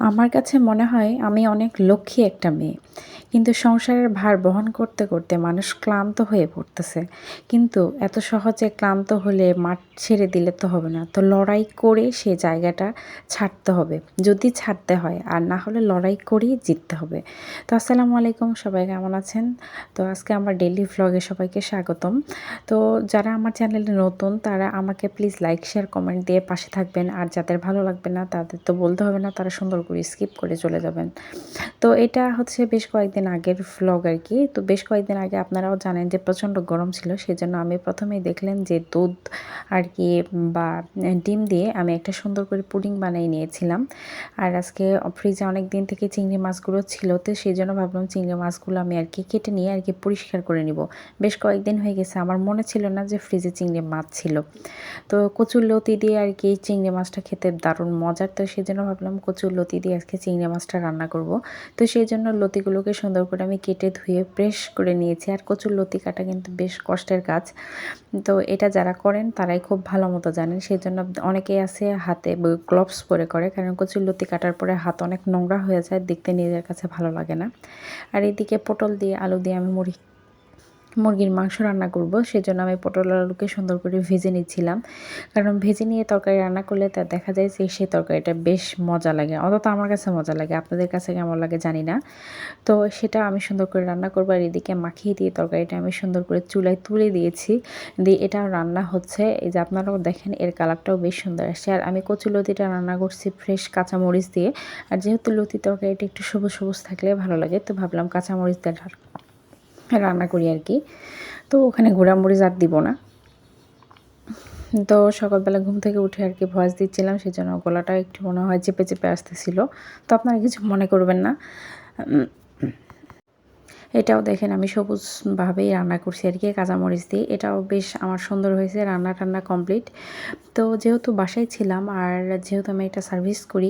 আমার কাছে মনে হয় আমি অনেক লক্ষ্মী একটা মেয়ে। কিন্তু সংসারের ভার বহন করতে, করতে মানুষ ক্লান্ত হয়ে পড়তেছে। কিন্তু এত সহজে ক্লান্ত হলে মাঠ ছেড়ে দিলে তো হবে না। তো লড়াই করে সে জায়গাটা ছাড়তে হবে। যদি ছাড়তে হয় আর না হলে লড়াই করেই জিততে হবে। তো আসসালামু আলাইকুম, সবাই কেমন আছেন? তো আজকে আমার ডেইলি ভ্লগে সবাইকে স্বাগতম। তো যারা আমার চ্যানেলে নতুন তারা আমাকে প্লিজ লাইক, শেয়ার, কমেন্ট দিয়ে পাশে থাকবেন। আর যাদের ভালো লাগবে না তাদের তো বলতে হবে না, তারা সুন্দর করে স্কিপ করে চলে যাবেন। তো এটা হচ্ছে বেশ কয়েকদিন আগের ভ্লগ আর কি। তো বেশ কয়েকদিন আগে আপনারাও জানেন যে প্রচণ্ড গরম ছিল, সেজন্য আমি প্রথমেই দেখলেন যে দুধ আর কি বা ডিম দিয়ে আমি একটা সুন্দর করে পুডিং বানিয়ে নিয়েছিলাম। আর আজকে ফ্রিজে অনেক দিন থেকে চিংড়ি মাছগুলো ছিল, তো সেই জন্য ভাবলাম চিংড়ি মাছগুলো আমি আর কি কেটে নিয়ে আর কি পরিষ্কার করে নিব। বেশ কয়েকদিন হয়ে গেছে, আমার মনে ছিল না যে ফ্রিজে চিংড়ি মাছ ছিল। তো কচুর লতি দিয়ে আর কি চিংড়ি মাছটা খেতে দারুণ মজার, তো সেই জন্য ভাবলাম কচুর লতি দিয়ে আজকে চিংড়ি মাছটা রান্না করব। তো সেই জন্য লতিগুলোকে সুন্দর করে আমি কেটে ধুয়ে প্রেস করে নিয়েছি। আর কচুর লতি কাটা কিন্তু বেশ কষ্টের কাজ। তো এটা যারা করেন তারাই খুব ভালো মতো জানেন। সেই জন্য অনেকেই আছে হাতে গ্লোভস পরে করে, কারণ কচুর লতি কাটার পরে হাত অনেক নোংরা হয়ে যায়, দেখতে নিজের কাছে ভালো লাগে না। আর এদিকে পটল দিয়ে আলু দিয়ে আমি মুরগির মাংস রান্না করব, সেজন্য আমি পটল আলুকে সুন্দর করে ভেজে নিচ্ছিলাম। কারণ ভেজে নিয়ে তরকারি রান্না করলে তা দেখা যায় যে সেই তরকারিটা বেশ মজা লাগে, অন্তত আমার কাছে মজা লাগে, আপনাদের কাছে কেমন লাগে জানি না। তো সেটা আমি সুন্দর করে রান্না করবো। আর এদিকে মাখিয়ে দিয়ে তরকারিটা আমি সুন্দর করে চুলায় তুলে দিয়েছি, দিয়ে এটাও রান্না হচ্ছে। এই যে আপনারাও দেখেন এর কালারটাও বেশ সুন্দর আসছে। আর আমি কচু লতিটা রান্না করছি ফ্রেশ কাঁচামরিচ দিয়ে। আর যেহেতু লতি তরকারিটা একটু সবুজ সবুজ থাকলে ভালো লাগে, তো ভাবলাম কাঁচামরিচ দিয়ে রান্না করি আর কি। তো ওখানে গুঁড়ামরিচ আর দিব না। তো সকালবেলা ঘুম থেকে উঠে আর কি ভয়েস দিচ্ছিলাম, সেজন্য গলাটা একটু মনে হয় চেপে চেপে আসতেছিল। তো আপনারা কিছু মনে করবেন না। এটাও দেখেন আমি সবুজভাবেই রান্না করছি আর কি কাঁচামরিচ দিয়ে। এটাও বেশ আমার সুন্দর হয়েছে, রান্না টান্না কমপ্লিট। তো যেহেতু বাসায় ছিলাম আর যেহেতু আমি এটা সার্ভিস করি,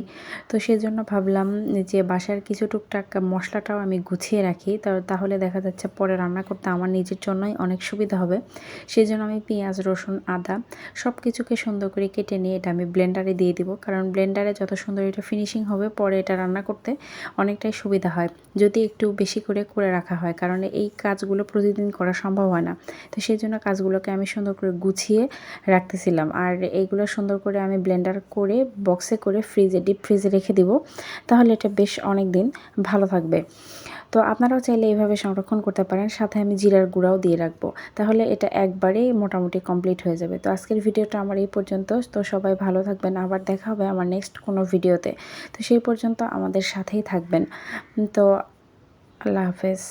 তো সেজন্য ভাবলাম যে বাসার কিছু টুকটাক মশলাটাও আমি গুছিয়ে রাখি, তাহলে দেখা যাচ্ছে পরে রান্না করতে আমার নিজের জন্যই অনেক সুবিধা হবে। সেই জন্য আমি পেঁয়াজ, রসুন, আদা সব কিছুকে সুন্দর করে কেটে নিয়ে এটা আমি ব্লেন্ডারে দিয়ে দিব, কারণ ব্লেন্ডারে যত সুন্দর এটা ফিনিশিং হবে পরে এটা রান্না করতে অনেকটাই সুবিধা হয় যদি একটু বেশি করে করে রাখা হয়, কারণ এই কাজগুলো প্রতিদিন করা সম্ভব হয় না। তো সেই জন্য কাজগুলোকে আমি সুন্দর করে গুছিয়ে রাখতেছিলাম। আর এইগুলো সুন্দর করে আমি ব্লেন্ডার করে বক্সে করে ডিপ ফ্রিজে রেখে দিব, তাহলে এটা বেশ অনেক দিন ভালো থাকবে। তো আপনারাও চাইলে এইভাবে সংরক্ষণ করতে পারেন, সাথে আমি জিরার গুঁড়াও দিয়ে রাখবো, তাহলে এটা একবারেই মোটামুটি কমপ্লিট হয়ে যাবে। তো আজকের ভিডিওটা আমার এই পর্যন্ত। তো সবাই ভালো থাকবেন, আবার দেখা হবে আমার নেক্সট কোনো ভিডিওতে। তো সেই পর্যন্ত আমাদের সাথেই থাকবেন। তো আল্লাহ হাফেজ।